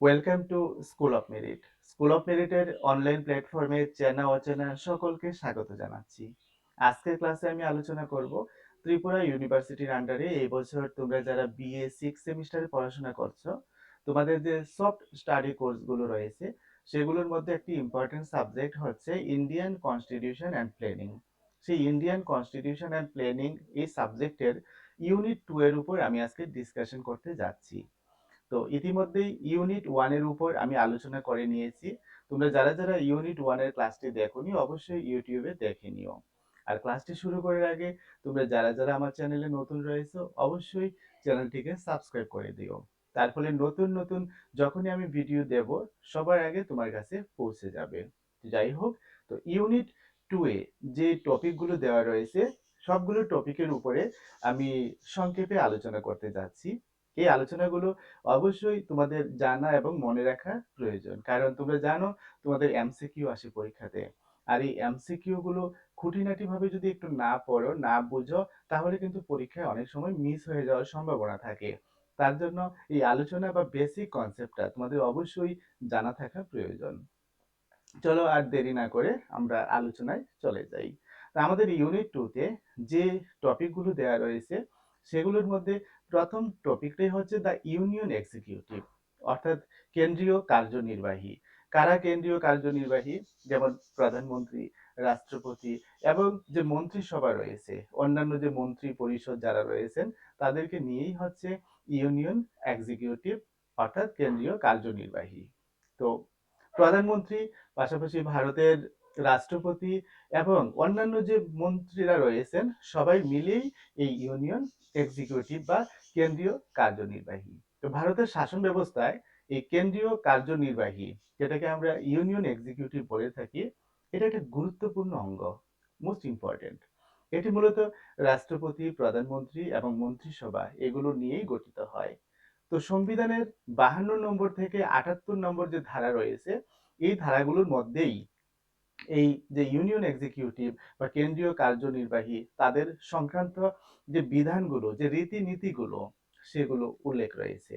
Welcome to school of merit. School of মেরিটের online প্ল্যাটফর্মে চেনা অচেনা সকলকে স্বাগত জানাচ্ছি। আজকের ক্লাসে আমি আলোচনা করব ত্রিপুরা ইউনিভার্সিটির আন্ডারে এই বছর তোমরা যারা বিএ সিক্স সেমিস্টারে পড়াশোনা করছো, তোমাদের যে সফট স্টাডি কোর্সগুলো রয়েছে সেগুলোর মধ্যে একটি ইম্পর্টেন্ট সাবজেক্ট হচ্ছে ইন্ডিয়ান কনস্টিটিউশন অ্যান্ড প্ল্যানিং। সেই ইন্ডিয়ান কনস্টিটিউশন অ্যান্ড প্ল্যানিং এই সাবজেক্টের ইউনিট 2 এর উপর আমি আজকে ডিসকাশন করতে যাচ্ছি। তো ইতিমধ্যেই ইউনিট 1 এর উপর আমি আলোচনা করে নিয়েছি। তোমরা যারা যারা ইউনিট 1 এর ক্লাসটি দেখোনি অবশ্যই ইউটিউবে দেখে নিও। আর ক্লাসটি শুরু করার আগে তোমরা যারা যারা আমার চ্যানেলে নতুন রয়েছো অবশ্যই চ্যানেলটিকে সাবস্ক্রাইব করে দিও। তার ফলে নতুন নতুন যখনই আমি ভিডিও দেব সবার আগে তোমার কাছে পৌঁছে যাবে। যাই হোক, তো ইউনিট 2 এ যে টপিকগুলো দেওয়া রয়েছে সবগুলো টপিকের উপরে আমি সংক্ষেপে আলোচনা করতে যাচ্ছি। এই আলোচনাগুলো অবশ্যই তোমাদের জানা এবং মনে রাখা প্রয়োজন, কারণ তোমরা জানো তোমাদের এমসিকিউ আসে পরীক্ষাতে। আর এই এমসিকিউ গুলো খুঁটিনাটি ভাবে যদি একটু না পড়ো না বুঝো তাহলে কিন্তু পরীক্ষায় অনেক সময় মিস হয়ে যাওয়ার সম্ভাবনা থাকে। তার জন্য এই আলোচনা বা বেসিক কনসেপ্টটা তোমাদের অবশ্যই জানা থাকা প্রয়োজন। চলো আর দেরি না করে আমরা আলোচনায় চলে যাই। তা আমাদের ইউনিট 2 তে যে টপিকগুলো দেওয়া রয়েছে সেগুলোর মধ্যে প্রথম টপিকটাই হচ্ছে দ্য ইউনিয়ন এক্সিকিউটিভ, অর্থাৎ কেন্দ্রীয় কার্যনির্বাহী। কারা কেন্দ্রীয় কার্যনির্বাহী? যেমন প্রধানমন্ত্রী, রাষ্ট্রপতি এবং যে মন্ত্রিসভা রয়েছে, অন্যান্য যে মন্ত্রী পরিষদ যারা রয়েছেন তাদেরকে নিয়েই হচ্ছে ইউনিয়ন এক্সিকিউটিভ, অর্থাৎ কেন্দ্রীয় কার্যনির্বাহী। তো প্রধানমন্ত্রী, পাশাপাশি ভারতের রাষ্ট্রপতি এবং অন্যান্য যে মন্ত্রীরা রয়েছেন সবাই মিলেই এই ইউনিয়ন এক্সিকিউটিভ বা কেন্দ্রীয় কার্যনির্বাহী। তো ভারতের শাসন ব্যবস্থায় এই কেন্দ্রীয় কার্যনির্বাহী, যেটাকে আমরা ইউনিয়ন এক্সিকিউটিভ বলে থাকি, এটা একটা গুরুত্বপূর্ণ অঙ্গ, মোস্ট ইম্পর্টেন্ট। এটি মূলত রাষ্ট্রপতি, প্রধানমন্ত্রী এবং মন্ত্রিসভা এগুলো নিয়েই গঠিত হয়। তো সংবিধানের 52 নম্বর থেকে 78 নম্বর যে ধারা রয়েছে এই ধারাগুলোর মধ্যেই এই যে ইউনিয়ন এক্সিকিউটিভ বা কেন্দ্রীয় কার্যনির্বাহী তাদের সংক্রান্ত যে বিধানগুলো, যে রীতিনীতিগুলো সেগুলো উল্লেখ রয়েছে।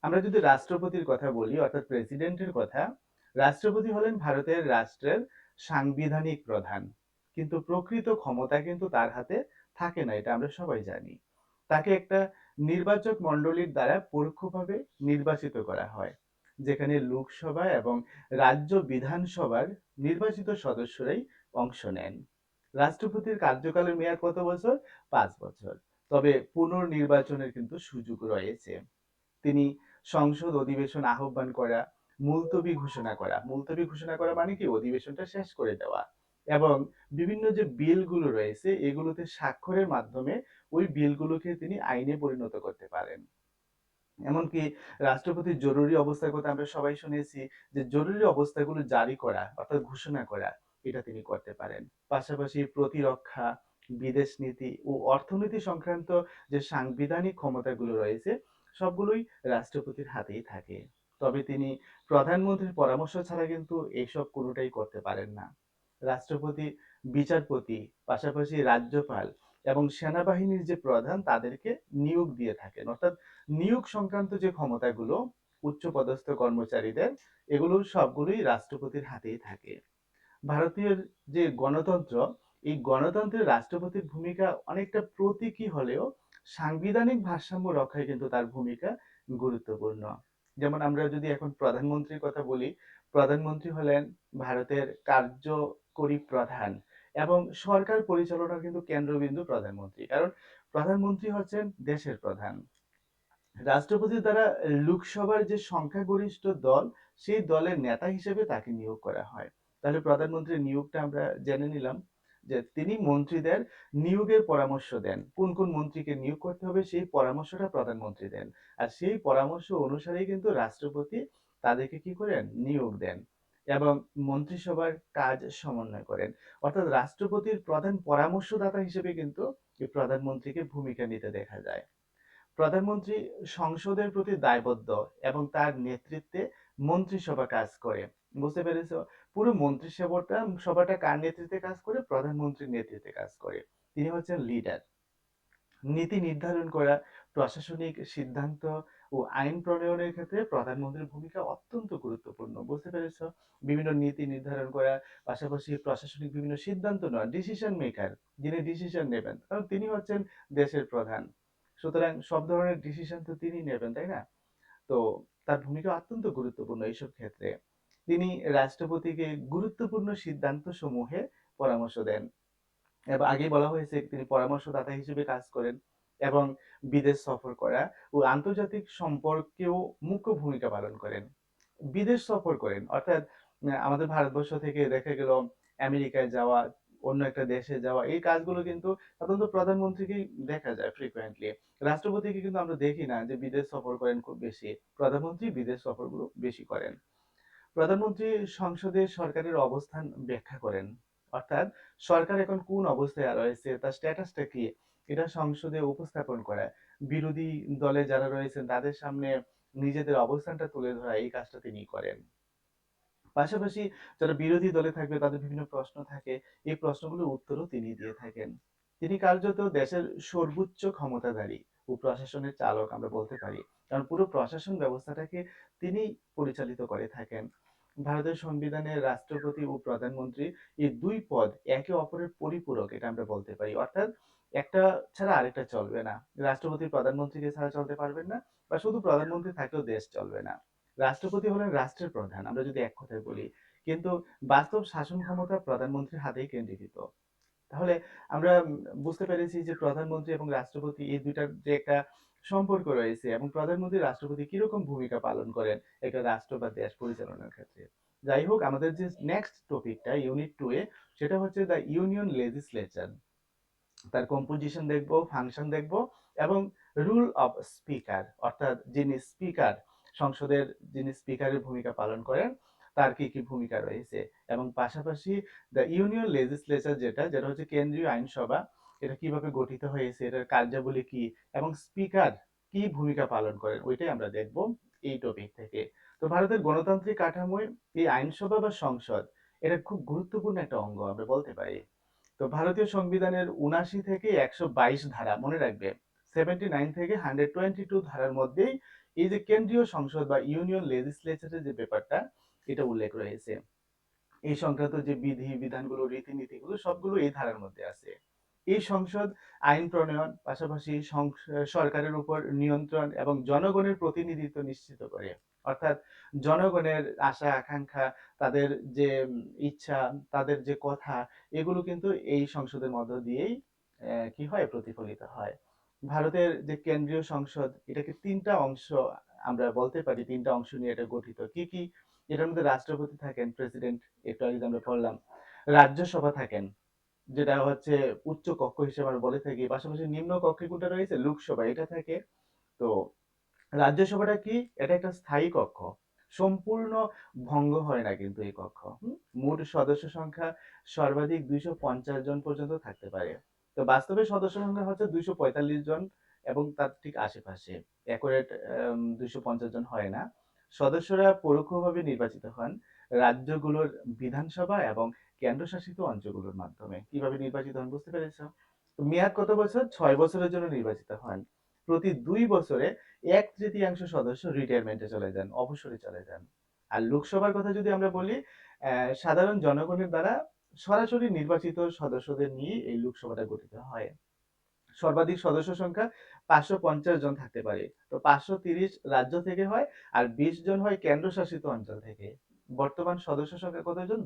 আমরা যদি রাষ্ট্রপতির কথা বলি, অর্থাৎ প্রেসিডেন্টের কথা, রাষ্ট্রপতি হলেন ভারতের রাষ্ট্রের সাংবিধানিক প্রধান, কিন্তু প্রকৃত ক্ষমতা কিন্তু তার হাতে থাকে না, এটা আমরা সবাই জানি। তাকে একটা নির্বাচক মণ্ডলীর দ্বারা পরোক্ষভাবে নির্বাচিত করা হয়, যেখানে লোকসভা এবং রাজ্য বিধানসভার নির্বাচিত সদস্যরাই অংশ নেন। রাষ্ট্রপতির কার্যকালের মেয়াদ কত বছর? 5 বছর। তবে পুনর্নির্বাচনের কিন্তু সুযোগ রয়েছে। তিনি সংসদ অধিবেশন আহ্বান করা, মুলতবি ঘোষণা করা, মুলতবি ঘোষণা করা মানে কি অধিবেশনটা শেষ করে দেওয়া, এবং বিভিন্ন যে বিলগুলো রয়েছে এগুলোতে স্বাক্ষরের মাধ্যমে ওই বিলগুলোকে তিনি আইনে পরিণত করতে পারেন। এমনকি রাষ্ট্রপতির জরুরি অবস্থার কথা আমরা সবাই শুনেছি, যে জরুরি অবস্থাগুলো জারি করা অর্থাৎ ঘোষণা করা এটা তিনি করতে পারেন। পাশাপাশি প্রতিরক্ষা, বিদেশ নীতি ও অর্থনীতি সংক্রান্ত যে সাংবিধানিক ক্ষমতাগুলো রয়েছে সবগুলোই রাষ্ট্রপতির হাতেই থাকে। তবে তিনি প্রধানমন্ত্রীর পরামর্শ ছাড়া কিন্তু এইসব কোনোটাই করতে পারেন না। রাষ্ট্রপতি, বিচারপতি, পাশাপাশি রাজ্যপাল এবং সেনাবাহিনীর যে প্রধান তাদেরকে নিয়োগ দিয়ে থাকেন, অর্থাৎ নিয়োগ সংক্রান্ত যে ক্ষমতাগুলো উচ্চপদস্থ কর্মচারীদের, এগুলো সবগুলোই রাষ্ট্রপতির হাতেই থাকে। ভারতীয় যে গণতন্ত্র, এই গণতন্ত্রে রাষ্ট্রপতির ভূমিকা অনেকটা প্রতীকী হলেও সাংবিধানিক ভারসাম্য রক্ষায় কিন্তু তার ভূমিকা গুরুত্বপূর্ণ। যেমন আমরা যদি এখন প্রধানমন্ত্রীর কথা বলি, প্রধানমন্ত্রী হলেন ভারতের কার্যকরী প্রধান এবং সরকার পরিচালনার কিন্তু কেন্দ্রবিন্দু প্রধানমন্ত্রী, কারণ প্রধানমন্ত্রী হচ্ছেন দেশের প্রধান। রাষ্ট্রপতির দ্বারা লোকসভার যে সংখ্যাগরিষ্ঠ দল সেই দলের নেতা হিসেবে তাকে নিয়োগ করা হয়। তাহলে প্রধানমন্ত্রীর নিয়োগটা আমরা জেনে নিলাম, যে তিনি মন্ত্রীদের নিয়োগের পরামর্শ দেন, কোন কোন মন্ত্রীকে নিয়োগ করতে হবে সেই পরামর্শটা প্রধানমন্ত্রী দেন। আর সেই পরামর্শ অনুসারেই কিন্তু রাষ্ট্রপতি তাদেরকে কি করেন? নিয়োগ দেন এবং মন্ত্রিসভার কাজ সমন্বয় করেন। অর্থাৎ রাষ্ট্রপতির প্রধান পরামর্শদাতা হিসেবে কিন্তু এই প্রধানমন্ত্রীকে ভূমিকা নিতে দেখা যায়। প্রধানমন্ত্রী সংসদের প্রতি দায়বদ্ধ এবং তার নেতৃত্বে মন্ত্রিসভা কাজ করে। বুঝতে পেরেছো? পুরো মন্ত্রিসভাটা সভাটা কার নেতৃত্বে কাজ করে? প্রধানমন্ত্রীর নেতৃত্বে কাজ করে। তিনি হচ্ছেন লিডার। নীতি নির্ধারণ করা, প্রশাসনিক সিদ্ধান্ত ও আইন প্রণয়নের ক্ষেত্রে প্রধানমন্ত্রীর ভূমিকা অত্যন্ত গুরুত্বপূর্ণ। বুঝতে পেরেছ? বিভিন্ন নীতি নির্ধারণ করা, পাশাপাশি প্রশাসনিক বিভিন্ন সিদ্ধান্ত নেওয়া, ডিসিশন মেকার, যিনি ডিসিশন নেবেন, কারণ তিনি হচ্ছেন দেশের প্রধান। সুতরাং সব ধরনের ডিসিশন তো তিনি নেবেন, তাই না? তো তার ভূমিকা অত্যন্ত গুরুত্বপূর্ণ এইসব ক্ষেত্রে। তিনি রাষ্ট্রপতিকে গুরুত্বপূর্ণ সিদ্ধান্ত সমূহে পরামর্শ দেন। এবং আগেই বলা হয়েছে তিনি পরামর্শদাতা হিসেবে কাজ করেন এবং বিদেশ সফর করা ও আন্তর্জাতিক সম্পর্কেও মুখ্য ভূমিকা পালন করেন। বিদেশ সফর করেন অর্থাৎ আমাদের ভারতবর্ষ থেকে দেখা গেল আমেরিকায় যাওয়া, অন্য একটা দেশে যাওয়া, এই কাজগুলো কিন্তু সাধারণত প্রধানমন্ত্রীকেই দেখা যায় ফ্রিকোয়েন্টলি। রাষ্ট্রপতিকে কিন্তু আমরা দেখি না যে বিদেশ সফর করেন খুব বেশি। প্রধানমন্ত্রী বিদেশ সফরগুলো বেশি করেন। প্রধানমন্ত্রী সংসদে সরকারের অবস্থান ব্যাখ্যা করেন, অর্থাৎ সরকার এখন কোন অবস্থায় রয়েছে, তার স্ট্যাটাসটা কি, এটা সংসদে উপস্থাপন করা, বিরোধী দলে যারা রয়েছেন তাদের সামনে নিজেদের অবস্থানটা তুলে ধরা, এই কাজটা তিনি করেন। পাশাপাশি যারা বিরোধী দলে থাকবে তাদের বিভিন্ন প্রশ্ন থাকে, এই প্রশ্নগুলোর উত্তরও তিনি দিয়ে থাকেন। তিনি কার্যত দেশের সর্বোচ্চ ক্ষমতাধারী ও প্রশাসনের চালক আমরা বলতে পারি, কারণ পুরো প্রশাসন ব্যবস্থাটাকে তিনি পরিচালিত করে থাকেন। ভারতের সংবিধানে রাষ্ট্রপতি ও প্রধানমন্ত্রী এই দুই পদ একে অপরের পরিপূরক, এটা আমরা বলতে পারি। অর্থাৎ একটা ছাড়া আরেকটা চলবে না। রাষ্ট্রপতি প্রধানমন্ত্রীকে ছাড়া চলতে পারবেন না, বা শুধু প্রধানমন্ত্রী থাকলেও দেশ চলবে না। রাষ্ট্রপতি হলেন রাষ্ট্রের প্রধান, আমরা যদি এক কথায় বলি, কিন্তু বাস্তব শাসন ক্ষমতা প্রধানমন্ত্রীর হাতেই কেন্দ্রীভূত। তাহলে আমরা বুঝতে পেরেছি যে প্রধানমন্ত্রী এবং রাষ্ট্রপতি এই দুইটার যে একটা সম্পর্ক রয়েছে, এবং প্রধানমন্ত্রী রাষ্ট্রপতি কিরকম ভূমিকা পালন করেন একটা রাষ্ট্র বা দেশ পরিচালনার ক্ষেত্রে। যাই হোক, আমাদের যে নেক্সট টপিকটা ইউনিট 2 এ, সেটা হচ্ছে দ্য ইউনিয়ন লেজিসলেচার। তার কম্পোজিশন দেখব, ফাংশন দেখব, এবং রুল অফ স্পিকার, অর্থাৎ যিনি স্পিকার, সংসদের যিনি স্পিকারের ভূমিকা পালন করেন, তার কি কি ভূমিকা রয়েছে, এবং পাশাপাশি দ্য ইউনিয়ন লেজিসলেচার যেটা যেটা হচ্ছে কেন্দ্রীয় আইনসভা, এটা কিভাবে গঠিত হয়েছে, এটার কার্যাবলী কি, এবং স্পিকার কি ভূমিকা পালন করেন, ওইটাই আমরা দেখব এই টপিক থেকে। তো ভারতের গণতান্ত্রিক কাঠামোয় এই আইনসভা বা সংসদ, এটা খুব গুরুত্বপূর্ণ একটা অঙ্গ আমরা বলতে পারি। তো ভারতীয় সংবিধানের ৭৯ থেকে ১২২ ধারা মনে রাখবে, 79 থেকে 122 ধারার মধ্যেই এই যে কেন্দ্রীয় সংসদ বা ইউনিয়ন লেজিসলেচারের যে ব্যাপারটা, এটা উল্লেখ রয়েছে। এই সংক্রান্ত যে বিধি বিধানগুলো, রীতিনীতিগুলো সবগুলো এই ধারার মধ্যে আছে। এই সংসদ আইন প্রণয়ন, পাশাপাশি সরকারের উপর নিয়ন্ত্রণ এবং জনগণের প্রতিনিধিত্ব নিশ্চিত করে। অর্থাৎ জনগণের আশা আকাঙ্ক্ষা, তাদের যে ইচ্ছা, তাদের যে কথা, এগুলো কিন্তু এই সংসদের মধ্য দিয়েই কি হয়, প্রতিফলিত হয়। ভারতের যে কেন্দ্রীয় সংসদ, এটাকে তিনটা অংশ আমরা বলতে পারি, তিনটা অংশ নিয়ে এটা গঠিত। কি কি? এটার মধ্যে রাষ্ট্রপতি থাকেন, প্রেসিডেন্ট, একটু আগে আমরা পড়লাম। রাজ্যসভা থাকেন, যেটা হচ্ছে উচ্চ কক্ষ হিসেবে আমরা বলে থাকি। পাশাপাশি নিম্ন কক্ষে কোনটা রয়েছে, লোকসভা, এটা থাকে। তো রাজ্যসভাটা কি? এটা একটা স্থায়ী কক্ষ, সম্পূর্ণ ভঙ্গ হয় না কিন্তু এই কক্ষ। মোট সদস্য সংখ্যা সর্বাধিক 250 জন পর্যন্ত থাকতে পারে। তো বাস্তবে সদস্য সংখ্যা হচ্ছে 245 জন, এবং তার ঠিক আশেপাশে, অ্যাকুরেট 250 জন হয় না। সদস্যরা পরোক্ষভাবে নির্বাচিত হন রাজ্যগুলোর বিধানসভা এবং কেন্দ্রশাসিত অঞ্চলগুলোর মাধ্যমে। কিভাবে নির্বাচিত হন বুঝতে পেরেছ? তো মেয়াদ কত বছর? 6 বছরের জন্য নির্বাচিত হন। প্রতি 2 বছরে 1/3 সদস্য রিটায়ারমেন্টে চলে যান, অবসরে চলে যান। আর লোকসভার কথা যদি আমরা বলি, সাধারণ জনগণের দ্বারা সরাসরি নির্বাচিত সদস্যদের নিয়ে এই লোকসভাটা গঠিত হয়। সর্বাধিক সদস্য সংখ্যা 550 জন থাকতে পারে। তো 530 রাজ্য থেকে হয়, আর 20 জন হয় কেন্দ্রশাসিত অঞ্চল থেকে। বর্তমান সদস্য সংখ্যা কতজন?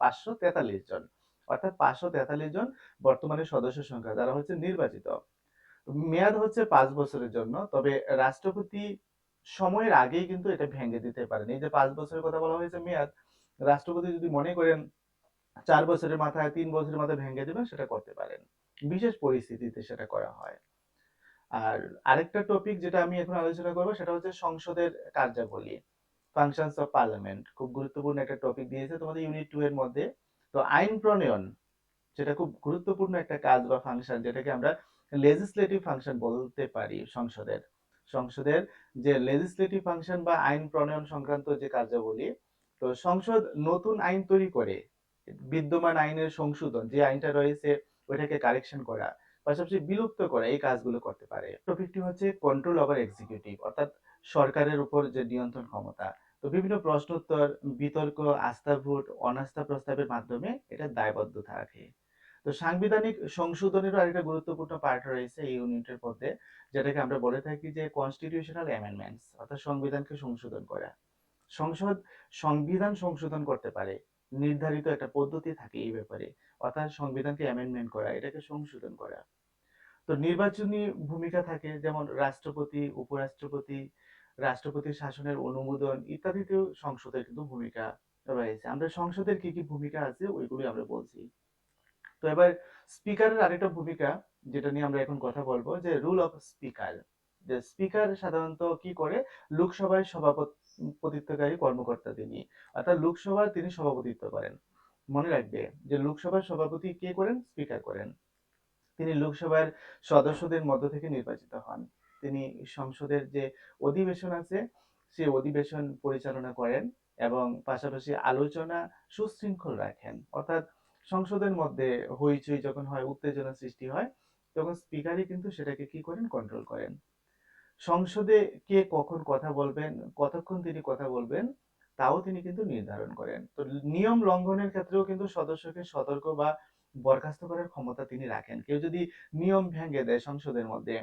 543 জন। অর্থাৎ 543 জন বর্তমানে সদস্য সংখ্যা, যারা হচ্ছে নির্বাচিত। মেয়াদ হচ্ছে 5 বছরের জন্য। তবে রাষ্ট্রপতি সময়ের আগেই কিন্তু এটা ভেঙে দিতে পারেন। এই যে 5 বছরের কথা বলা হয়েছে মেয়াদ, রাষ্ট্রপতি যদি মনে করেন 4 বছরের মাথায়, 3 বছরের মাথায় ভেঙে দেবেন, সেটা করতে পারেন। বিশেষ পরিস্থিতিতে সেটা করা হয়। আর আরেকটা টপিক যেটা আমি এখন আলোচনা করবো, সেটা হচ্ছে সংসদের কার্যাবলী, ফাংশনস অফ পার্লামেন্ট। খুব গুরুত্বপূর্ণ একটা টপিক দিয়েছে তোমাদের ইউনিট 2 এর মধ্যে। তো আইন প্রণয়ন, যেটা খুব গুরুত্বপূর্ণ একটা কাজ বা ফাংশন, যেটাকে আমরা লেজিসলেটিভ ফাংশন বলতে পারি সংসদের। সংসদের যে লেজিসলেটিভ ফাংশন বা আইন প্রণয়ন সংক্রান্ত যে কার্যাবলী, তো সংসদ নতুন আইন তৈরি করে, বিদ্যমান আইনের সংশোধন, যে আইনটা রয়েছে ওইটাকে কারেকশন করা, পাশাপাশি বিলুপ্ত করা, এই কাজগুলো করতে পারে। টপিকটি হচ্ছে কন্ট্রোল ওভার এক্সিকিউটিভ, অর্থাৎ সরকারের উপর যে নিয়ন্ত্রণ ক্ষমতা। তো বিভিন্ন প্রশ্নোত্তর, বিতর্ক, আস্থা ভোট, অনাস্থা প্রস্তাবের মাধ্যমে এটা দায়বদ্ধ থাকে। তো সাংবিধানিক সংশোধনেরও আরেকটা গুরুত্বপূর্ণ পার্ট রয়েছে এই ইউনিটের মধ্যে, যেটাকে আমরা বলে থাকি যে কনস্টিটিউশনাল অ্যামেন্ডমেন্টস, অর্থাৎ সংবিধানকে সংশোধন করা। সংসদ সংবিধান সংশোধন করতে পারে, নির্ধারিত একটা পদ্ধতি থাকে এই ব্যাপারে, অর্থাৎ সংবিধানকে অ্যামেন্ডমেন্ট করা, এটাকে সংশোধন করা। তো নির্বাচনী ভূমিকা থাকে, যেমন রাষ্ট্রপতি, উপরাষ্ট্রপতি, রাষ্ট্রপতির শাসনের অনুমোদন ইত্যাদিতেও সংসদের কিন্তু ভূমিকা রয়েছে। আমরা সংসদের কি কি ভূমিকা আছে ওইগুলি আমরা বলছি। তো এবার স্পিকারের আরেকটা ভূমিকা, যেটা নিয়ে আমরা এখন কথা বলবো, যে রুল অফ স্পিকার। যে স্পিকার সাধারণত কি করে, লোকসভায় সভাপতিত্বকারী কর্মকর্তা তিনি, অর্থাৎ লোকসভার তিনি সভাপতিত্ব করেন। মনে রাখবে যে লোকসভার সভাপতি কে করেন, স্পিকার করেন। তিনি লোকসভার সদস্যদের মধ্য থেকে নির্বাচিত হন। তিনি সংসদের যে অধিবেশন আছে সেই অধিবেশন পরিচালনা করেন এবং পাশাপাশি আলোচনা সুশৃঙ্খল রাখেন। অর্থাৎ সংসদের মধ্যে হইচই যখন হয়, উত্তেজনা সৃষ্টি হয়, তখন স্পিকারই কিন্তু সেটাকে কি করেন, কন্ট্রোল করেন। সংসদে কে কখন কথা বলবেন, কতক্ষণ তিনি কথা বলবেন, তাও তিনি কিন্তু নির্ধারণ করেন। তো নিয়ম লঙ্ঘনের ক্ষেত্রেও কিন্তু সদস্যকে সতর্ক বা বরখাস্ত করার ক্ষমতা তিনি রাখেন। কেউ যদি নিয়ম ভেঙে দেয় সংসদের মধ্যে,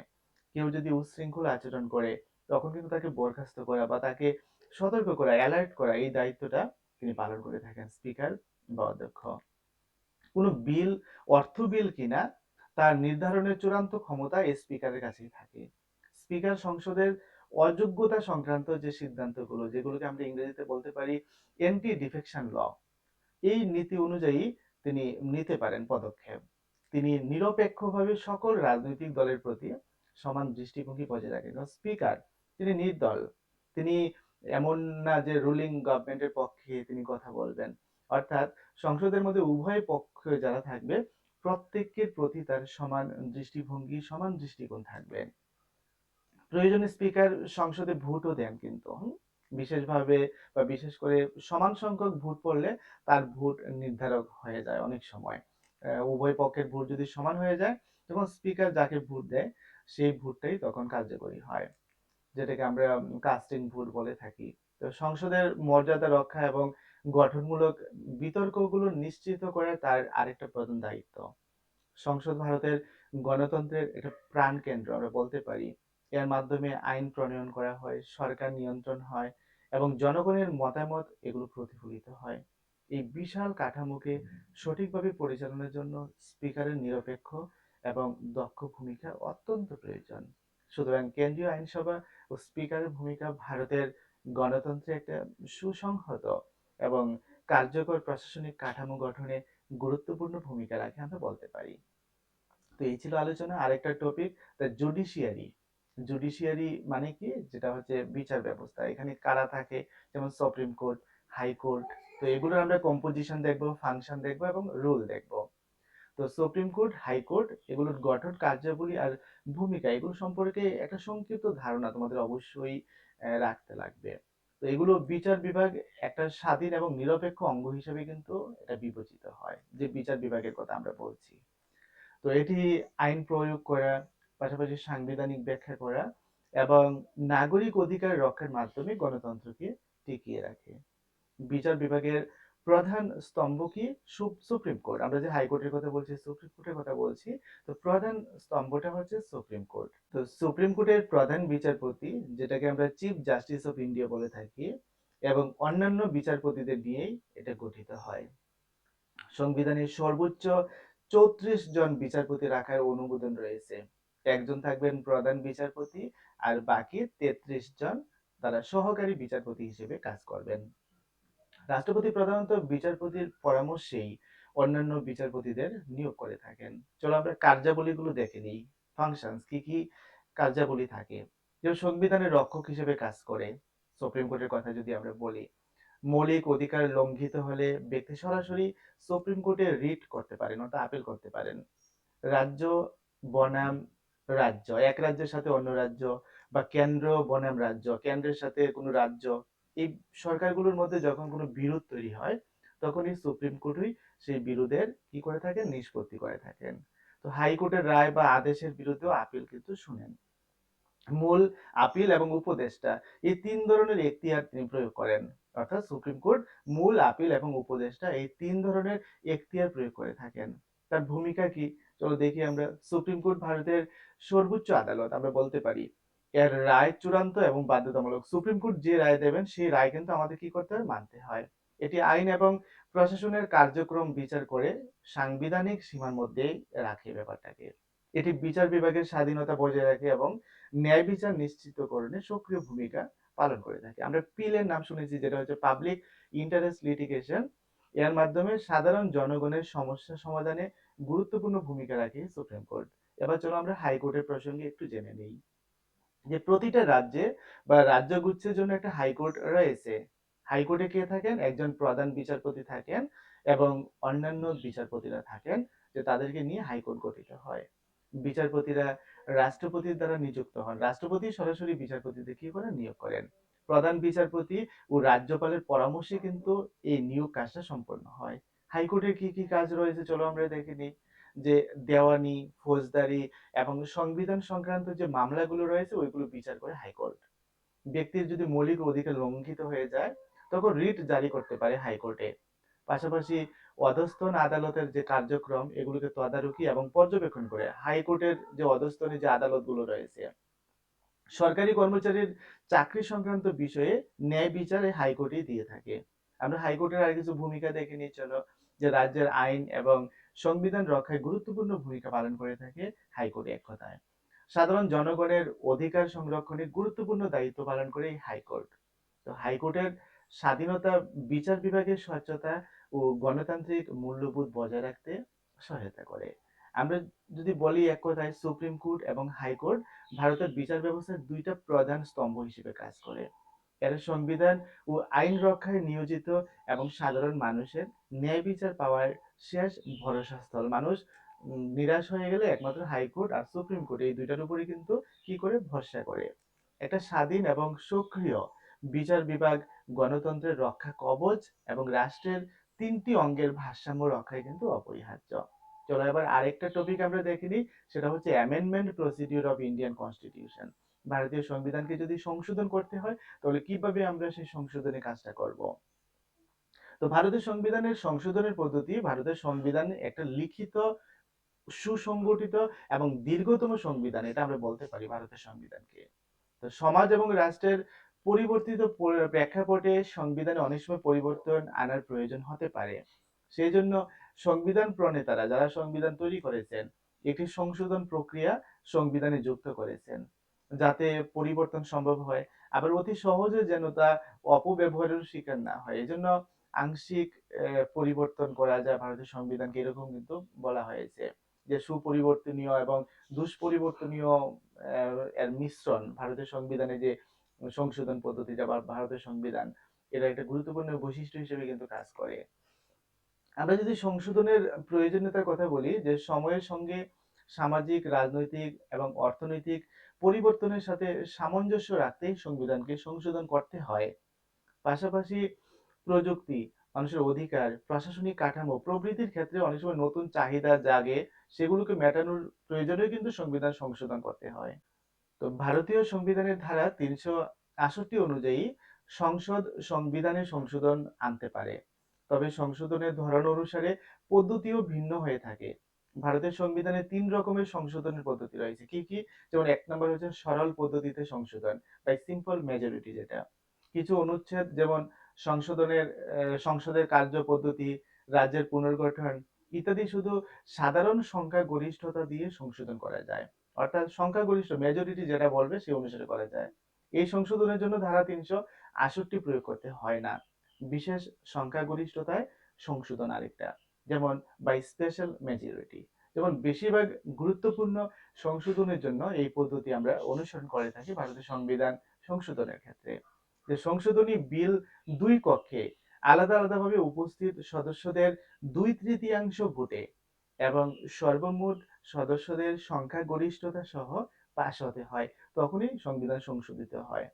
কেউ যদি উচ্ছৃঙ্খল আচরণ করে, তখন কিন্তু তাকে বরখাস্ত করা বা তাকে সতর্ক করা, অ্যালার্ট করা, এই দায়িত্বটা তিনি পালন করে থাকেন স্পিকার বা অধ্যক্ষ। কোনো বিল অর্থ বিল কিনা তার নির্ধারণের চূড়ান্ত ক্ষমতা এই স্পিকারের কাছেই থাকে। স্পিকার সংসদের অযোগ্যতা সংক্রান্ত যে সিদ্ধান্তগুলো, যেগুলোকে আমরা ইংরেজিতে বলতে পারি এন্টি ডিফেকশন ল, এই নীতি অনুযায়ী তিনি নিতে পারেন পদক্ষেপ। তিনি নিরপেক্ষভাবে সকল রাজনৈতিক দলের প্রতি সমান দৃষ্টিভঙ্গি বজায় রাখেন। স্পিকার তিনি নির্দল, তিনি এমন না যে রুলিং গভর্নমেন্টের পক্ষে তিনি কথা বলবেন। অর্থাৎ সংসদের মধ্যে উভয় পক্ষ যারা থাকবে, প্রত্যেকের প্রতি তার সমান দৃষ্টিভঙ্গি, সমান দৃষ্টিকোণ থাকবে। প্রয়োজনে স্পিকার সংসদে ভোটও দেন কিন্তু, বিশেষভাবে বা বিশেষ করে সমান সংখ্যক ভোট পড়লে তার ভোট নির্ধারক হয়ে যায় অনেক সময়। উভয় পক্ষের ভোট যদি সমান হয়ে যায়, তখন স্পিকার যাকে ভোট দেয় সেই ভোটটাই তখন কার্যকরী হয়, যেটাকে আমরা কাস্টিং ভোট বলে থাকি। তো সংসদের মর্যাদা রক্ষা এবং গঠনমূলক বিতর্কগুলো নিশ্চিত করা তার আরেকটা প্রধান দায়িত্ব। সংসদ ভারতের গণতন্ত্রের একটা প্রাণকেন্দ্র আমরা বলতে পারি। এর মাধ্যমে আইন প্রণয়ন করা হয়, সরকার নিয়ন্ত্রণ হয় এবং জনগণের মতামত এগুলো প্রতিফলিত হয়। এই বিশাল কাঠামোকে সঠিকভাবে পরিচালনার জন্য স্পিকারের নিরপেক্ষ এবং দক্ষ ভূমিকা অত্যন্ত প্রয়োজন। সুতরাং কেন্দ্রীয় আইনসভা ও স্পিকারের ভূমিকা ভারতের গণতন্ত্রে একটা সুসংহত এবং কার্যকর প্রশাসনিক কাঠামো গঠনে গুরুত্বপূর্ণ ভূমিকা রাখে আমরা বলতে পারি। তো এই ছিল আলোচনা। আরেকটা টপিক, দ্য জুডিশিয়ারি। জুডিশিয়ারি মানে কি, যেটা হচ্ছে বিচার ব্যবস্থা। এখানে কারা থাকে, যেমন সুপ্রিম কোর্ট, হাই কোর্ট। তো এগুলোর আমরা কম্পোজিশন দেখবো, ফাংশন দেখবো এবং রুল দেখবো। তো সুপ্রিম কোর্ট, হাই কোর্ট, এগুলোর গঠন, কার্যাবলী আর ভূমিকা, এগুলো সম্পর্কে একটা সংক্ষিপ্ত ধারণা তোমাদের অবশ্যই রাখতে লাগবে। তো এগুলো বিচার বিভাগ একটা স্বাধীন এবং নিরপেক্ষ অঙ্গ হিসেবে কিন্তু এটা বিবেচিত হয়, যে বিচার বিভাগের কথা আমরা বলছি। তো এটি আইন প্রয়োগ করা, পাশাপাশি সাংবিধানিক ব্যাখ্যা করা এবং নাগরিক অধিকার রক্ষার মাধ্যমে গণতন্ত্রকে টিকিয়ে রাখে। বিচার বিভাগের প্রধান স্তম্ভ কি, সুপ্রিম কোর্ট। আমরা যে হাইকোর্টের কথা বলছি, সুপ্রিম কোর্টের কথা বলছি, তো প্রধান স্তম্ভটা হচ্ছে সুপ্রিম কোর্ট। তো সুপ্রিম কোর্টের প্রধান বিচারপতি, যেটাকে আমরা চিফ জাস্টিস অফ ইন্ডিয়া বলে থাকি, এবং অন্যান্য বিচারপতিদের নিয়েই এটা গঠিত হয়। সংবিধানের সর্বোচ্চ 34 জন বিচারপতি রাখার অনুমোদন রয়েছে। একজন থাকবেন প্রধান বিচারপতি আর বাকি 33 জন তারা সহকারী বিচারপতি হিসেবে কাজ করবেন। রাষ্ট্রপতি প্রধানত বিচারপতির পরামর্শেই অন্যান্য বিচারপতিদের নিয়োগ করে থাকেন। চলো আমরা কার্যাবলীগুলো দেখে নিই। ফাংশনস, কি কি কার্যাবলী থাকে। যেমন সংবিধানের রক্ষক হিসেবে কাজ করে। সুপ্রিম কোর্টের কথা যদি আমরা বলি, মৌলিক অধিকার লঙ্ঘিত হলে ব্যক্তি সরাসরি সুপ্রিম কোর্টে রিট করতে পারেন, অর্থাৎ আপিল করতে পারেন। রাজ্য বনাম রাজ্য, এক রাজ্যের সাথে অন্য রাজ্য, বা কেন্দ্র বনাম রাজ্য, কেন্দ্রের সাথে কোনো রাজ্য, এই সরকারগুলোর মধ্যে যখন কোনো বিরোধ তৈরি হয়, তখনই সুপ্রিম কোর্টই সেই বিরোধের কি করে থাকেন, নিষ্পত্তি করে থাকেন। তো হাইকোর্টের রায় বা আদেশের বিরুদ্ধেও আপিল কিন্তু শুনেন। মূল, আপিল এবং উপদেষ্টা, এই ৩ ধরনের এখতিয়ার তিনি প্রয়োগ করেন। অর্থাৎ সুপ্রিম কোর্ট মূল, আপিল এবং উপদেষ্টা এই ৩ ধরনের এখতিয়ার প্রয়োগ করে থাকেন। তার ভূমিকা কি? চলো দেখি আমরা। সুপ্রিম কোর্ট ভারতের সর্বোচ্চ আদালত আমরা বলতে পারি। এর রায় চূড়ান্ত এবং বাধ্যতামূলক। সুপ্রিম কোর্ট যে রায় দেবেন সেই রায় কিন্তু আমাদের কি করতে হয়? মানতে হয়। এটি আইন এবং প্রশাসনের কার্যক্রম বিচার করে সাংবিধানিক সীমার মধ্যেই রাখে ব্যাপারটাকে। এটি বিচার বিভাগের স্বাধীনতা বজায় রাখে এবং ন্যায় বিচার নিশ্চিতকরণে সক্রিয় ভূমিকা পালন করে থাকে। আমরা পিলের নাম শুনেছি, যেটা হচ্ছে পাবলিক ইন্টারেস্ট লিটিগেশন। এর মাধ্যমে সাধারণ জনগণের সমস্যা সমাধানে গুরুত্বপূর্ণ ভূমিকা রাখে সুপ্রিম কোর্ট। এবার চলো আমরা হাইকোর্টের প্রসঙ্গে একটু জেনে নিই যে প্রতিটা রাজ্যে বা রাজ্যগুচ্ছের জন্য একটা হাইকোর্ট রয়েছে। হাইকোর্টে কে থাকেন? একজন প্রধান বিচারপতি থাকেন এবং অন্যান্য বিচারপতিরা থাকেন, যে তাদেরকে নিয়ে হাইকোর্ট গঠিত হয়। বিচারপতিরা রাষ্ট্রপতির দ্বারা নিযুক্ত হন। রাষ্ট্রপতি সরাসরি বিচারপতিদের কি করেন? নিয়োগ করেন। প্রধান বিচারপতি ও রাজ্যপালের পরামর্শে কিন্তু এই নিয়োগ কাজটা সম্পন্ন হয়। হাইকোর্টের কি কি কাজ রয়েছে চলো আমরা দেখে নিই। যে দেওয়ানি, ফৌজদারি এবং সংবিধান সংক্রান্ত যে মামলাগুলো রয়েছে ওইগুলো বিচার করে হাইকোর্ট। ব্যক্তির যদি মৌলিক অধিকার লঙ্ঘিত হয়ে যায় তখন রিট জারি করতে পারে হাইকোর্টে। পাশাপাশি অধস্তন আদালতের যে কার্যক্রম এগুলোকে তদারকি এবং পর্যবেক্ষণ করে হাইকোর্টের যে অধস্তনে যে আদালতগুলো রয়েছে। সরকারি কর্মচারীর চাকরি সংক্রান্ত বিষয়ে ন্যায় বিচার এই হাইকোর্টেই দিয়ে থাকে। আমরা হাইকোর্টের আর কিছু ভূমিকা দেখে নিই চলো। যে রাজ্যের আইন এবং সংবিধান রক্ষায় গুরুত্বপূর্ণ ভূমিকা পালন করে থাকে হাইকোর্ট এক কথায়। সাধারণ জনগণের অধিকার সংরক্ষণে গুরুত্বপূর্ণ দায়িত্ব পালন করে এই হাইকোর্ট। তো হাইকোর্টের স্বাধীনতা বিচার বিভাগের স্বচ্ছতা ও গণতান্ত্রিক মূল্যবোধ বজায় রাখতে সহায়তা করে। আমরা যদি বলি এক কথায় সুপ্রিম কোর্ট এবং হাইকোর্ট ভারতের বিচার ব্যবস্থার দুইটা প্রধান স্তম্ভ হিসেবে কাজ করে। এরা সংবিধান ও আইন রক্ষায় নিয়োজিত এবং সাধারণ মানুষের ন্যায় বিচার পাওয়ার শেষ ভরসাস্থল। মানুষ নিরাশ হয়ে গেলে একমাত্র হাইকোর্ট আর সুপ্রিম কোর্ট এই দুইটার উপরে কিন্তু কি করে? ভরসা করে। একটা স্বাধীন এবং সক্রিয় বিচার বিভাগ গণতন্ত্রের রক্ষা কবচ এবং রাষ্ট্রের ৩টি অঙ্গের ভারসাম্য রক্ষায় কিন্তু অপরিহার্য। চলো এবার আরেকটা টপিক আমরা দেখে নিই, সেটা হচ্ছে amendment procedure of Indian constitution. ভারতীয় সংবিধানকে যদি সংশোধন করতে হয় তাহলে কিভাবে আমরা সেই সংশোধনের কাজটা করব। তো ভারতের সংবিধানের সংশোধনের পদ্ধতি, ভারতের সংবিধান একটা লিখিত, সুসংগঠিত এবং দীর্ঘতম সংবিধান, এটা আমরা বলতে পারি ভারতের সংবিধানকে। তো সমাজ এবং রাষ্ট্রের পরিবর্তিত প্রেক্ষাপটে সংবিধানে অনেক সময় পরিবর্তন আনার প্রয়োজন হতে পারে। সেই জন্য সংবিধান প্রণেতারা যারা সংবিধান তৈরি করেছেন একটি সংশোধন প্রক্রিয়া সংবিধানে যুক্ত করেছেন, যাতে পরিবর্তন সম্ভব হয়। আবার অতি সহজে যেন তা অপব্যবহারের শিকার না হয়, এজন্য আংশিক পরিবর্তন করা যায় ভারতের সংবিধানকে, এরকম কিন্তু বলা হয়েছে যে সুপরিবর্তনীয় এবং দুষ্পরিবর্তনীয় এর মিশ্রণ ভারতের সংবিধানে যে সংশোধন পদ্ধতিটা বা ভারতের সংবিধান, এটা একটা গুরুত্বপূর্ণ বৈশিষ্ট্য হিসেবে কিন্তু কাজ করে। আমরা যদি সংশোধনের প্রয়োজনীয়তার কথা বলি, যে সময়ের সঙ্গে সামাজিক, রাজনৈতিক এবং অর্থনৈতিক পরিবর্তনের সাথে সামঞ্জস্য রাখতে সংবিধানকে সংশোধন করতে হয়। পাশাপাশি প্রযুক্তি, মানুষের অধিকার, প্রশাসনিক কাঠামো প্রভৃতির ক্ষেত্রে অনেক সময় নতুন চাহিদা জাগে, সেগুলোকে মেটানোর প্রয়োজনেও কিন্তু সংবিধান সংশোধন করতে হয়। তো ভারতীয় সংবিধানের ধারা ৩৬৮ অনুযায়ী সংসদ সংবিধানে সংশোধন আনতে পারে। তবে সংশোধনের ধরন অনুসারে পদ্ধতিও ভিন্ন হয়ে থাকে। ভারতের সংবিধানে ৩ রকমের সংশোধনের পদ্ধতি রয়েছে। কি কি? যেমন ১ নম্বর হচ্ছে সরল পদ্ধতিতে সংশোধন বা সিম্পল মেজরিটি যেটা। কিছু অনুচ্ছেদ যেমন সংশোধনের সংসদের কার্য পদ্ধতি, রাজ্যের পুনর্গঠন ইত্যাদি শুধু সাধারণ সংখ্যাগরিষ্ঠতা দিয়ে সংশোধন করা যায়। অর্থাৎ সংখ্যাগরিষ্ঠ মেজরিটি যেটা বলবে সেই অনুসারে করা যায়। এই সংশোধনের জন্য ধারা ৩৬৮ প্রয়োগ করতে হয় না। বিশেষ সংখ্যাগরিষ্ঠতায় সংশোধন আরেকটা, যেমন বাই স্পেশাল মেজরিটি। যেমন বেশিরভাগ গুরুত্বপূর্ণ সংশোধনের জন্য এই পদ্ধতি আমরা অনুসরণ করে থাকি ভারতের সংবিধান সংশোধনের ক্ষেত্রে। যে সংশোধনী বিল ২ কক্ষে আলাদা আলাদাভাবে উপস্থিত সদস্যদের ২/৩ ভোটে এবং সর্বমোট সদস্যদের সংখ্যাগরিষ্ঠতা সহ পাশ হতে হয়, তখনই সংবিধান সংশোধিত হয়।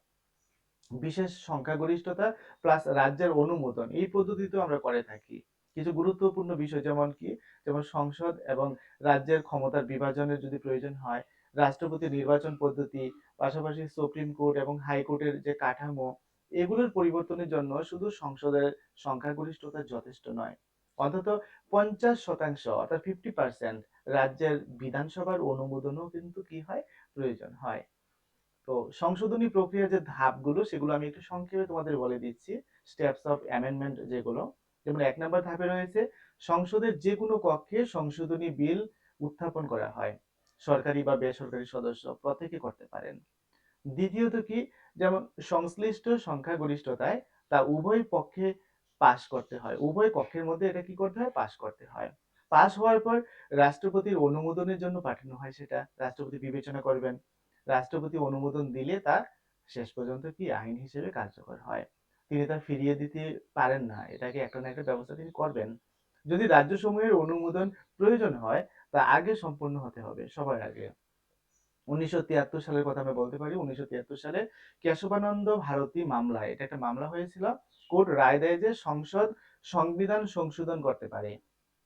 বিশেষ সংখ্যাগরিষ্ঠতা প্লাস রাজ্যের অনুমোদন এই পদ্ধতিতেও আমরা করে থাকি। কিছু গুরুত্বপূর্ণ বিষয় যেমন কি? যেমন সংসদ এবং রাজ্যের ক্ষমতার বিভাজনের যদি প্রয়োজন হয়, রাষ্ট্রপতি নির্বাচন পদ্ধতি, পাশাপাশি সুপ্রিম কোর্ট এবং হাইকোর্টের যে কাঠামো, এগুলোর পরিবর্তনের জন্য শুধু সংসদের সংখ্যাগরিষ্ঠতা যথেষ্ট নয়। অন্তত 50% অর্থাৎ 50% রাজ্যের বিধানসভার অনুমোদনও কিন্তু কি হয়, প্রয়োজন হয়। তো সংশোধনী প্রক্রিয়ার যে ধাপগুলো সেগুলো আমি একটু সংক্ষেপে তোমাদের বলে দিচ্ছি। স্টেপস অফ অ্যামেন্ডমেন্ট যেগুলো, যেমন 1 নম্বর ধাপে রয়েছে সংসদের যে কোনো কক্ষে সংশোধনী বিল উত্থাপন করা হয়। সরকারি বা বেসরকারি সদস্য প্রত্যেকে করতে পারেন। দ্বিতীয়ত কি, যেমন সংশ্লিষ্ট সংখ্যাগরিষ্ঠতায় তা উভয় পক্ষে পাশ করতে হয়, উভয় কক্ষের মধ্যে এটা কি করতে হয়, পাশ করতে হয়। পাশ হওয়ার পর রাষ্ট্রপতির অনুমোদনের জন্য পাঠানো হয়, সেটা রাষ্ট্রপতি বিবেচনা করবেন। রাষ্ট্রপতি অনুমোদন দিলে তা শেষ পর্যন্ত কি আইন হিসেবে কার্যকর হয়। তিনি তা ফিরিয়ে দিতে পারেন না, এটাকে একটা না একটা ব্যবস্থা তিনি করবেন। যদি রাজ্যসমূহের অনুমোদন প্রয়োজন হয় তা আগে সম্পন্ন হতে হবে, সবার আগে। 1973 সালের কথা আমরা বলতে পারি। 1973 সালে কেশবানন্দ ভারতী মামলায়, এটা একটা মামলা হয়েছিল, কোর্ট রায় দেয় যে সংসদ সংবিধান সংশোধন করতে পারে,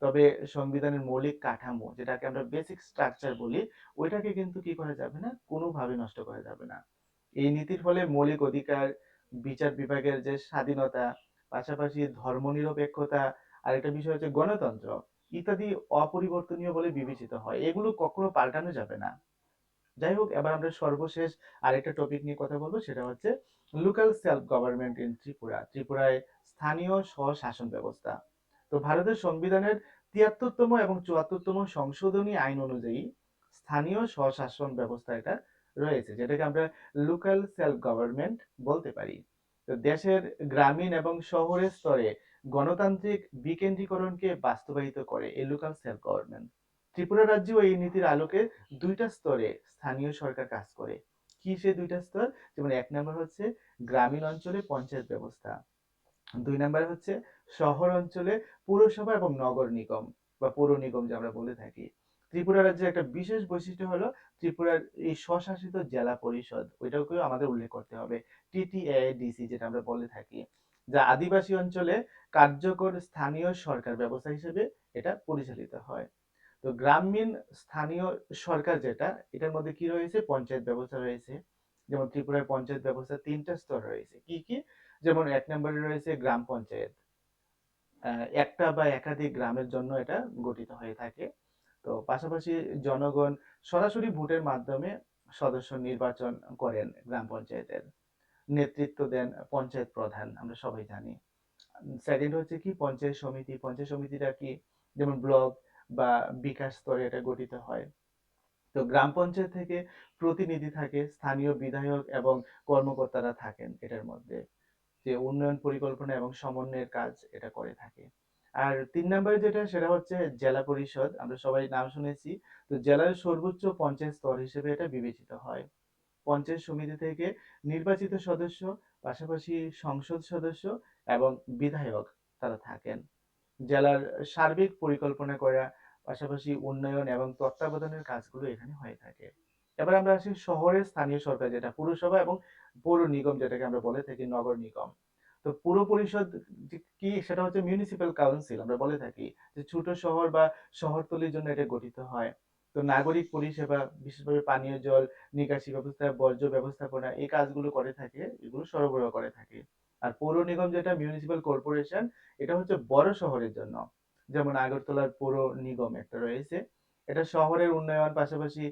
তবে সংবিধানের মৌলিক কাঠামো, যেটাকে আমরা বেসিক স্ট্রাকচার বলি, ওইটাকে কিন্তু কি করা যাবে না, কোনোভাবে নষ্ট করা যাবে না। এই নীতির ফলে মৌলিক অধিকার, বিচার বিভাগের যে স্বাধীনতা, পাশাপাশি ধর্মনিরপেক্ষতা, আর একটা বিষয় হচ্ছে গণতন্ত্র ইত্যাদি অপরিবর্তনীয় বলে বিবেচিত হয়, এগুলো কখনো পাল্টানো যাবে না। যাই হোক, এবার আমরা সর্বশেষ আরেকটা টপিক নিয়ে কথা বলবো, সেটা হচ্ছে local self government in Tripura, ত্রিপুরায় স্থানীয় স্বশাসন ব্যবস্থা। তো ভারতের সংবিধানের 73তম এবং 74তম সংশোধনী আইন অনুযায়ী স্থানীয় স্বশাসন ব্যবস্থা এটা রয়েছে, যেটাকে আমরা লোকাল সেলফ গভর্নমেন্ট বলতে পারি। তো দেশের গ্রামীণ এবং শহরের স্তরে গণতান্ত্রিক বিকেন্দ্রীকরণকে বাস্তবায়িত করে এই লোকাল সেলফ গভর্নমেন্ট। ত্রিপুরা রাজ্যেও এই নীতির আলোকে দুইটা স্তরে স্থানীয় সরকার কাজ করে। কি সে দুইটা স্তর, যেমন 1 নম্বর হচ্ছে গ্রামীণ অঞ্চলে পঞ্চায়েত ব্যবস্থা, 2 নম্বরে হচ্ছে শহর অঞ্চলে পৌরসভা এবং নগর নিগম বা পৌর নিগম যে আমরা বলে থাকি। ত্রিপুরা রাজ্যের একটা বিশেষ বৈশিষ্ট্য হলো ত্রিপুরার এই স্বশাসিত জেলা পরিষদ, ওইটাকেও আমাদের উল্লেখ করতে হবে, টিটিএডিসি যেটা আমরা বলে থাকি, যা আদিবাসী অঞ্চলে কার্যকর স্থানীয় সরকার ব্যবস্থা হিসেবে এটা পরিচালিত হয়। তো গ্রামীণ স্থানীয় সরকার যেটা, এটার মধ্যে কি রয়েছে, পঞ্চায়েত ব্যবস্থা রয়েছে। যেমন ত্রিপুরার পঞ্চায়েত ব্যবস্থা 3টা স্তর রয়েছে, কি কি, যেমন 1 নম্বরে রয়েছে গ্রাম পঞ্চায়েত, একটা বা একাধিক গ্রামের জন্য এটা গঠিত হয়ে থাকে। তো পাশাপাশি জনগণ সরাসরি ভোটের মাধ্যমে সদস্য নির্বাচন করেন, গ্রাম পঞ্চায়েতের নেতৃত্ব দেন পঞ্চায়েত প্রধান, আমরা সবাই জানি। সেকেন্ড হচ্ছে কি, পঞ্চায়েত সমিতি, পঞ্চায়েত সমিতিটা কি, যেমন ব্লক বা বিকাশ স্তরে এটা গঠিত হয়। তো গ্রাম পঞ্চায়েত থেকে প্রতিনিধি থাকে, স্থানীয় বিধায়ক এবং কর্মকর্তারা থাকেন এটার মধ্যে, যে উন্নয়ন পরিকল্পনা এবং সমন্বয়ের কাজ এটা করে থাকে। আর 3 নম্বরে যেটা, সেটা হচ্ছে জেলা পরিষদ, আমরা সবাই নাম শুনেছি। তো জেলার সর্বোচ্চ পঞ্চায়েত স্তর হিসেবে এটা বিবেচিত হয়। পঞ্চায়েত সমিতি থেকে নির্বাচিত সদস্য, পাশাপাশি সংসদ সদস্য এবং বিধায়ক তারা থাকেন। জেলার সার্বিক পরিকল্পনা করা, পাশাপাশি উন্নয়ন এবং তত্ত্বাবধানের কাজগুলো এখানে হয়ে থাকে। এবার আমরা আসি শহরের স্থানীয় সরকার, যেটা পুরসভা এবং পৌর নিগম, যেটাকে আমরা বলে থাকি নগর নিগম। তো পুর পরিষদ কি, সেটা হচ্ছে মিউনিসিপ্যাল কাউন্সিল, আমরা বলে থাকি যে ছোট শহর বা শহরতলির জন্য এটা গঠিত হয়। তো নাগরিক পরিষেবা, বিশেষভাবে পানীয় জল, নিকাশি ব্যবস্থা, বর্জ্য ব্যবস্থাপনা, এই কাজগুলো করে থাকে, এগুলো সরবরাহ করে থাকে। আর পৌর নিগম যেটা, মিউনিসিপ্যাল কর্পোরেশন, এটা হচ্ছে বড় শহরের জন্য, যেমন আগরতলার পৌর নিগম একটা রয়েছে, এটা শহরের উন্নয়ন, পাশাপাশি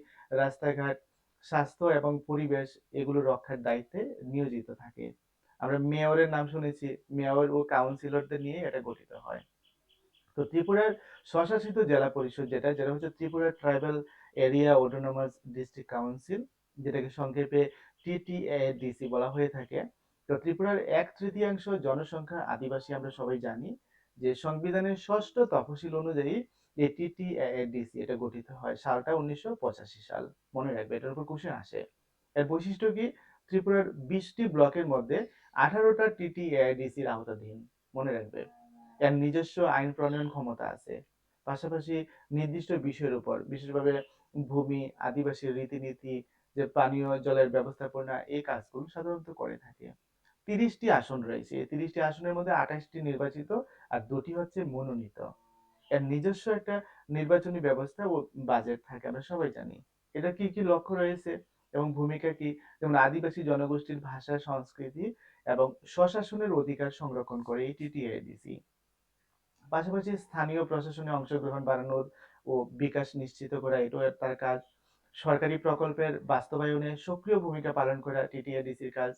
রাস্তাঘাট, স্বাস্থ্য এবং পরিবেশ, এগুলো রক্ষার দায়িত্বে নিয়োজিত থাকে। আমরা মেয়রের নাম শুনেছি, মেয়র ও কাউন্সিলরদের নিয়ে এটা গঠিত হয়। তো ত্রিপুরার স্বশাসিত জেলা পরিষদ যেটা, যেটা হচ্ছে Tripura tribal area autonomous district council, যেটাকে সংক্ষেপে টিটিএডিসি বলা হয়ে থাকে। তো ত্রিপুরার 1/3 জনসংখ্যা আদিবাসী, আমরা সবাই জানি যে সংবিধানের ষষ্ঠ তফসিল অনুযায়ী এই টিটিএডিসি এটা গঠিত হয়, সালটা 1985 সাল, মনে রাখবে, এটার উপর কোশ্চেন আসে। এর বৈশিষ্ট্য কি, ত্রিপুরার 20টি ব্লকের মধ্যে 18টা টিটিএডিসির আওতাধীন, মনে রাখবে। এর নিজস্ব আইন প্রণয়ন ক্ষমতা আছে। পাশাপাশি নির্দিষ্ট বিষয়ের উপর, বিশেষভাবে ভূমি, আদিবাসী রীতিনীতি, যে পানীয় জলের ব্যবস্থাপনা, এই কাজগুলো সাধারণত করে থাকে। 30টি আসন রয়েছে, এই 30টি আসনের মধ্যে 28টি নির্বাচিত আর 2টি হচ্ছে মনোনীত। এর নিজস্ব একটা নির্বাচনী ব্যবস্থা ও বাজেট থাকে, আমরা সবাই জানি। এটা কি কি লক্ষ্য রয়েছে এবং ভূমিকা কি? যেমন আদিবাসী জনগোষ্ঠীর ভাষা, সংস্কৃতি এবং স্বশাসনের অধিকার সংরক্ষণ করে এই টিটিআইডিসি। পাশাপাশি স্থানীয় প্রশাসনে অংশগ্রহণ বাড়ানোর ও বিকাশ নিশ্চিত করা এটাও তার কাজ। সরকারি প্রকল্পের বাস্তবায়নে সক্রিয় ভূমিকা পালন করা টিটিআইডিসির কাজ।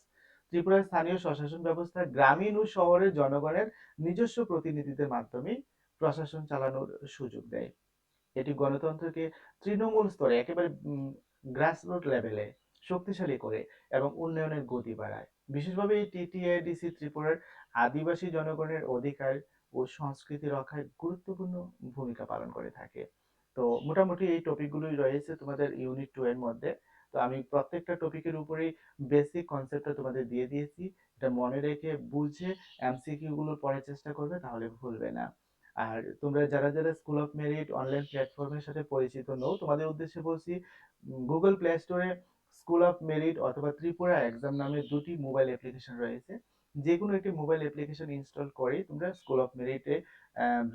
ত্রিপুরার স্থানীয় স্বশাসন ব্যবস্থা গ্রামীণ ও শহরের জনগণের নিজস্ব প্রতিনিধিদের মাধ্যমে প্রশাসন চালানোর সুযোগ দেয়। এটি গণতন্ত্রকে তৃণমূল স্তরে একেবারে গ্রাসরুট লেভেলে শক্তিশালী করে এবং উন্নয়নের গতি বাড়ায়। বিশেষভাবে এই টিটিআইডিসি ত্রিপুরার আদিবাসী জনগণের অধিকার ও সংস্কৃতি রক্ষায় গুরুত্বপূর্ণ ভূমিকা পালন করে থাকে। তো মোটামুটি এই টপিকগুলোই রয়েছে তোমাদের ইউনিট 2 এর মধ্যে। তো আমি প্রত্যেকটা টপিকের উপরেই বেসিক কনসেপ্টটা তোমাদের দিয়ে দিয়েছি। এটা মনে রেখে বুঝে এমসিকিউ গুলো পড়ার চেষ্টা করবে, তাহলে ভুলবে না। আর তোমরা যারা যারা স্কুল অফ মেরিট অনলাইন প্ল্যাটফর্মের সাথে পরিচিত নও, তোমাদের উদ্দেশ্যে বলছি, গুগল প্লে স্টোরে স্কুল অফ মেরিট অথবা ত্রিপুরা এক্সাম নামে দুটি মোবাইল অ্যাপ্লিকেশন রয়েছে। যে কোনো একটি মোবাইল অ্যাপ্লিকেশন ইনস্টল করে তোমরা স্কুল অফ মেরিটে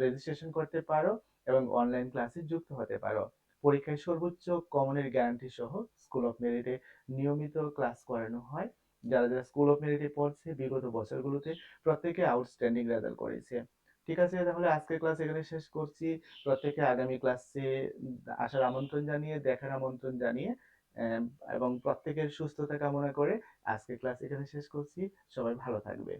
রেজিস্ট্রেশন করতে পারো এবং অনলাইন ক্লাসে যুক্ত হতে পারো। পরীক্ষায় সর্বোচ্চ কমনের গ্যারান্টি সহ স্কুল অফ মেরিটে নিয়মিত ক্লাস করানো হয়। যারা যারা স্কুল অফ মেরিটে পড়ছে বিগত বছরগুলোতে প্রত্যেকে আউটস্ট্যান্ডিং রেজাল্ট করেছে। ঠিক আছে, তাহলে আজকের ক্লাস এখানে শেষ করছি। প্রত্যেকে আগামী ক্লাসে আসার আমন্ত্রণ জানিয়ে, দেখার আমন্ত্রণ জানিয়ে আহ, এবং প্রত্যেকের সুস্থতা কামনা করে আজকের ক্লাস এখানে শেষ করছি। সবাই ভালো থাকবে।